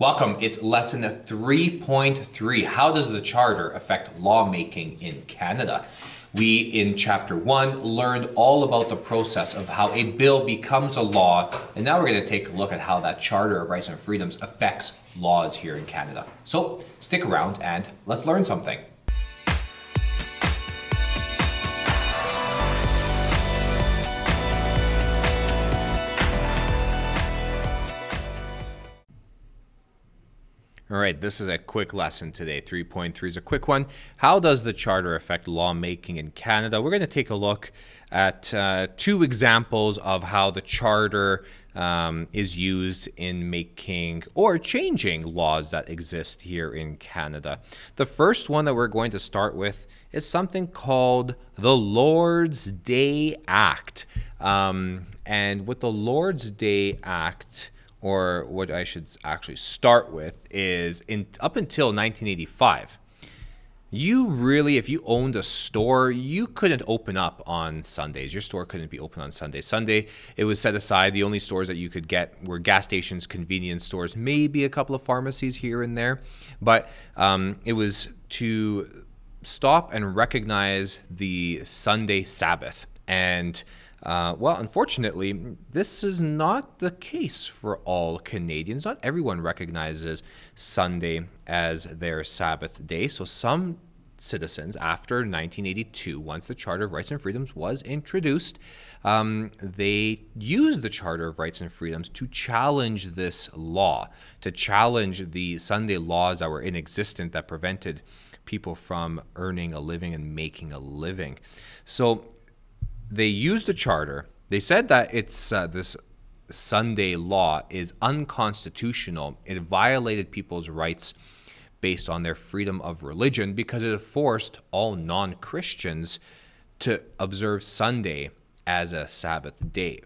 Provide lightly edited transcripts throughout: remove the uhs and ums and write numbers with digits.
Welcome. It's lesson 3.3. How does the Charter affect lawmaking in Canada? We, in chapter 1, learned all about the process of how a bill becomes a law, and now we're going to take a look at how that Charter of Rights and Freedoms affects laws here in Canada. So stick around and let's learn something. All right, this is a quick lesson today. 3.3 is a quick one. How does the Charter affect lawmaking in Canada? We're going to take a look at two examples of how the Charter is used in making or changing laws that exist here in Canada. The first one that we're going to start with is something called the Lord's Day Act. And with the Lord's Day Act, or what I should actually start with, is up until 1985, if you owned a store, you couldn't open up on Sundays. Your store couldn't be open on Sunday. Sunday, it was set aside. The only stores that you could get were gas stations, convenience stores, maybe a couple of pharmacies here and there. But it was to stop and recognize the Sunday Sabbath. And unfortunately, this is not the case for all Canadians. Not everyone recognizes Sunday as their Sabbath day. So some citizens, after 1982, once the Charter of Rights and Freedoms was introduced, they used the Charter of Rights and Freedoms to challenge this law, to challenge the Sunday laws that were in existence that prevented people from earning a living and making a living. So they used the Charter. They said that it's this Sunday law is unconstitutional. It violated people's rights based on their freedom of religion because it forced all non-Christians to observe Sunday as a Sabbath day,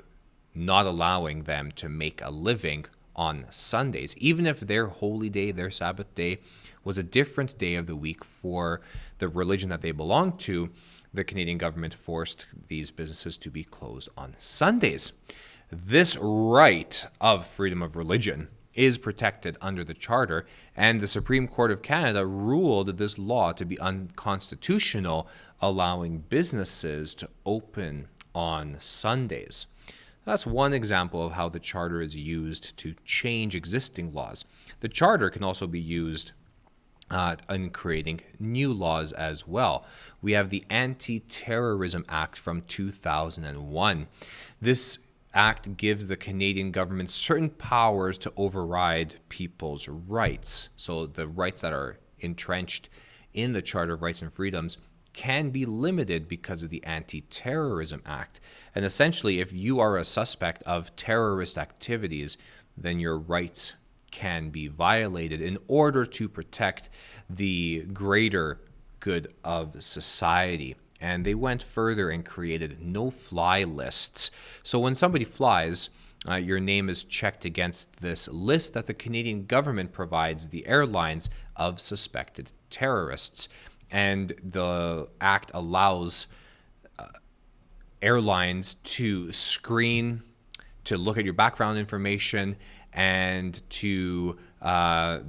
not allowing them to make a living on Sundays, even if their holy day, their Sabbath day, was a different day of the week for the religion that they belonged to. The Canadian government forced these businesses to be closed on Sundays. This right of freedom of religion is protected under the Charter, and the Supreme Court of Canada ruled this law to be unconstitutional, allowing businesses to open on Sundays. That's one example of how the Charter is used to change existing laws. The Charter can also be used in creating new laws as well. We have the Anti-Terrorism Act from 2001. This act gives the Canadian government certain powers to override people's rights. So the rights that are entrenched in the Charter of Rights and Freedoms can be limited because of the Anti-Terrorism Act. And essentially, if you are a suspect of terrorist activities, then your rights can be violated in order to protect the greater good of society. And they went further and created no-fly lists. So when somebody flies, your name is checked against this list that the Canadian government provides the airlines of suspected terrorists. And the act allows airlines to screen, to look at your background information, and to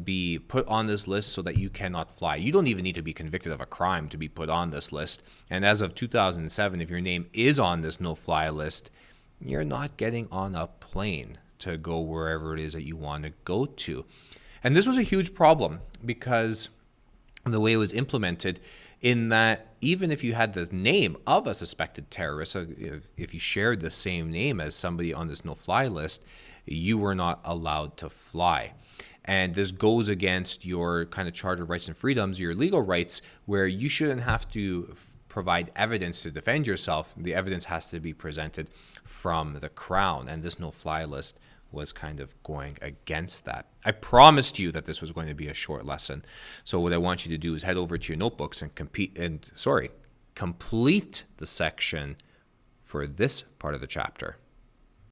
be put on this list so that you cannot fly. You don't even need to be convicted of a crime to be put on this list. And as of 2007, if your name is on this no-fly list, you're not getting on a plane to go wherever it is that you want to go to. And this was a huge problem because the way it was implemented, in that even if you had the name of a suspected terrorist, so if you shared the same name as somebody on this no-fly list, you were not allowed to fly. And this goes against your kind of Charter of Rights and Freedoms, your legal rights, where you shouldn't have to provide evidence to defend yourself. The evidence has to be presented from the Crown, and this no-fly list was kind of going against that. I promised you that this was going to be a short lesson. So what I want you to do is head over to your notebooks and complete the section for this part of the chapter.